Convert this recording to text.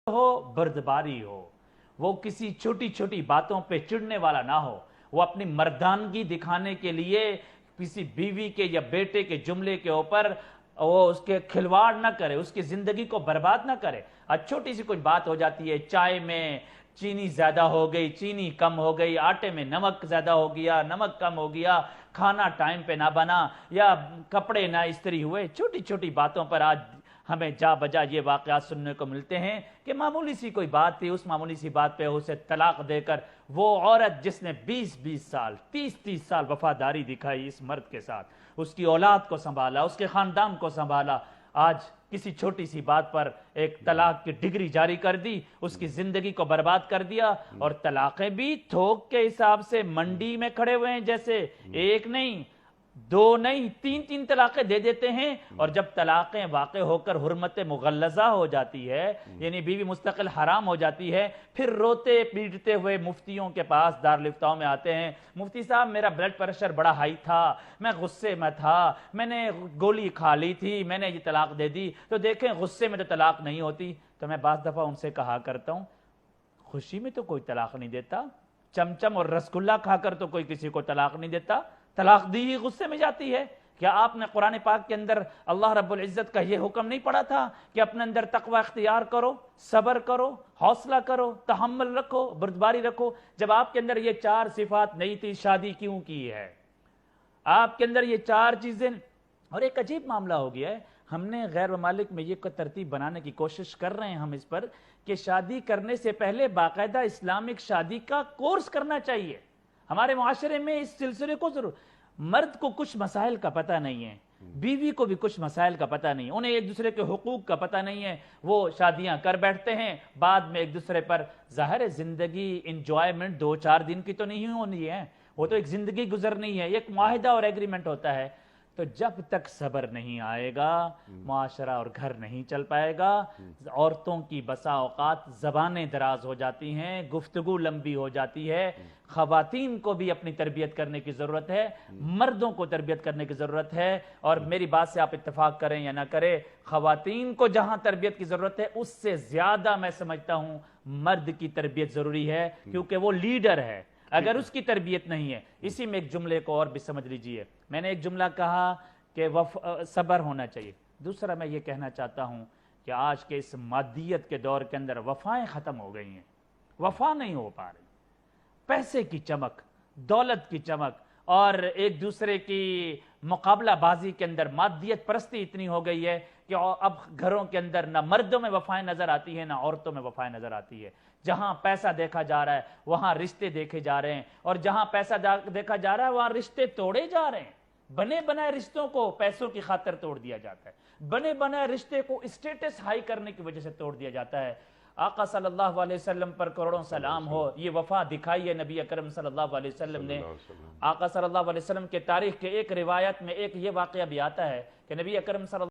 हो, बर्दबारी हो, वो किसी छोटी छोटी बातों पे चिढ़ने वाला ना हो, वो अपनी मर्दानगी दिखाने के लिए किसी बीवी के या बेटे के जुमले के ऊपर वो उसके खिलवाड़ ना करे, उसकी जिंदगी को बर्बाद ना करे। आज छोटी सी कुछ बात हो जाती है, चाय में चीनी ज्यादा हो गई, चीनी कम हो गई, आटे में नमक ज्यादा हो गया, नमक कम हो गया, खाना टाइम पे ना बना, या कपड़े ना इस्त्री हुए, छोटी छोटी बातों पर आज हमें जा बजा ये वाक़यात सुनने को मिलते हैं कि मामूली सी कोई बात थी, उस मामूली सी बात पे उसे तलाक देकर वो औरत जिसने 20-20 साल 30-30 साल वफादारी दिखाई इस मर्द के साथ, उसकी औलाद को संभाला, उसके खानदान को संभाला, आज किसी छोटी सी बात पर एक तलाक की डिग्री जारी कर दी, उसकी जिंदगी को बर्बाद कर दिया। और तलाकें भी थोक के हिसाब से मंडी में खड़े हुए हैं, जैसे एक नहीं, दो नहीं, तीन तीन तलाक़ें दे देते हैं। और जब तलाक़ें वाक़े होकर हुर्मत मुग़ल्लज़ा हो जाती है, यानी बीवी मुस्तकिल हराम हो जाती है, फिर रोते पीटते हुए मुफ्तियों के पास दारुल इफ्ताओं में आते हैं, मुफ्ती साहब मेरा ब्लड प्रेशर बड़ा हाई था, मैं गुस्से में था, मैंने गोली खा ली थी, मैंने ये तलाक दे दी। तो देखें, गुस्से में तो तलाक नहीं होती। तो मैं बाज़ दफ़ा उनसे कहा करता हूँ, खुशी में तो कोई तलाक नहीं देता, चमचम और रसगुल्ला खाकर तो कोई किसी को तलाक नहीं देता, तलाक दी ही गुस्से में जाती है। क्या आपने कुरान पाक के अंदर अल्लाह रब्बुल इज्जत का यह हुक्म नहीं पढ़ा था कि अपने अंदर तकवा इख्तियार करो, सब्र करो, हौसला करो, तहम्मुल रखो, बर्दबारी रखो? जब आपके अंदर ये 4 सिफात नहीं थी, शादी क्यों की है? आपके अंदर ये 4 चीजें। और एक अजीब मामला हो गया है, हमने गैर ममालिक में ये तरतीब बनाने की कोशिश कर रहे हैं हम इस पर कि शादी करने से पहले बाकायदा इस्लामिक शादी का कोर्स करना चाहिए। हमारे मुआशरे में इस सिलसिले को जरूर, मर्द को कुछ मसाइल का पता नहीं है, बीवी को भी कुछ मसाइल का पता नहीं है, उन्हें एक दूसरे के हुकूक का पता नहीं है, वो शादियां कर बैठते हैं, बाद में एक दूसरे पर, जाहिर है जिंदगी इंजॉयमेंट 2-4 दिन की तो नहीं होनी है, वो तो एक जिंदगी गुजरनी है, एक मुआहिदा और एग्रीमेंट होता है। तो जब तक सब्र नहीं आएगा, मुआशरा और घर नहीं चल पाएगा। औरतों की बसा औकात ज़बानें दराज हो जाती हैं, गुफ्तगू लंबी हो जाती है। ख़वातीन को भी अपनी तरबियत करने की ज़रूरत है, मर्दों को तरबियत करने की ज़रूरत है। और मेरी बात से आप इत्तेफाक करें या ना करें, ख़वातीन को जहां तरबियत की ज़रूरत है, उससे ज़्यादा मैं समझता हूं मर्द की तरबियत ज़रूरी है, क्योंकि वो लीडर है। अगर उसकी तरबियत नहीं है, इसी में एक जुमले को और भी समझ लीजिए। मैंने एक जुमला कहा कि सब्र होना चाहिए। दूसरा मैं ये कहना चाहता हूं कि आज के इस मादियत के दौर के अंदर वफाएं खत्म हो गई हैं, वफा नहीं हो पा रही। पैसे की चमक, दौलत की चमक और एक दूसरे की मुकाबलाबाजी के अंदर मादियत परस्ती इतनी हो गई है कि अब घरों के अंदर ना मर्दों में वफाएं नजर आती है, ना औरतों में वफाएं नजर आती है। जहां पैसा देखा जा रहा है वहां रिश्ते देखे जा रहे हैं, और जहां पैसा देखा जा रहा है वहां रिश्ते तोड़े जा रहे हैं। बने बनाए रिश्तों को पैसों की खातिर तोड़ दिया जाता है, बने बनाए रिश्ते को स्टेटस हाई करने की वजह से तोड़ दिया जाता है। आका सल्लल्लाहु अलैहि वसल्लम पर करोड़ों सलाम हो, ये वफा दिखाई है नबी अकरम सल्लल्लाहु अलैहि वसल्लम ने। आका सल्लल्लाहु अलैहि वसल्लम के तारीख के एक रिवायत में एक ये वाकया भी आता है कि नबी अकरम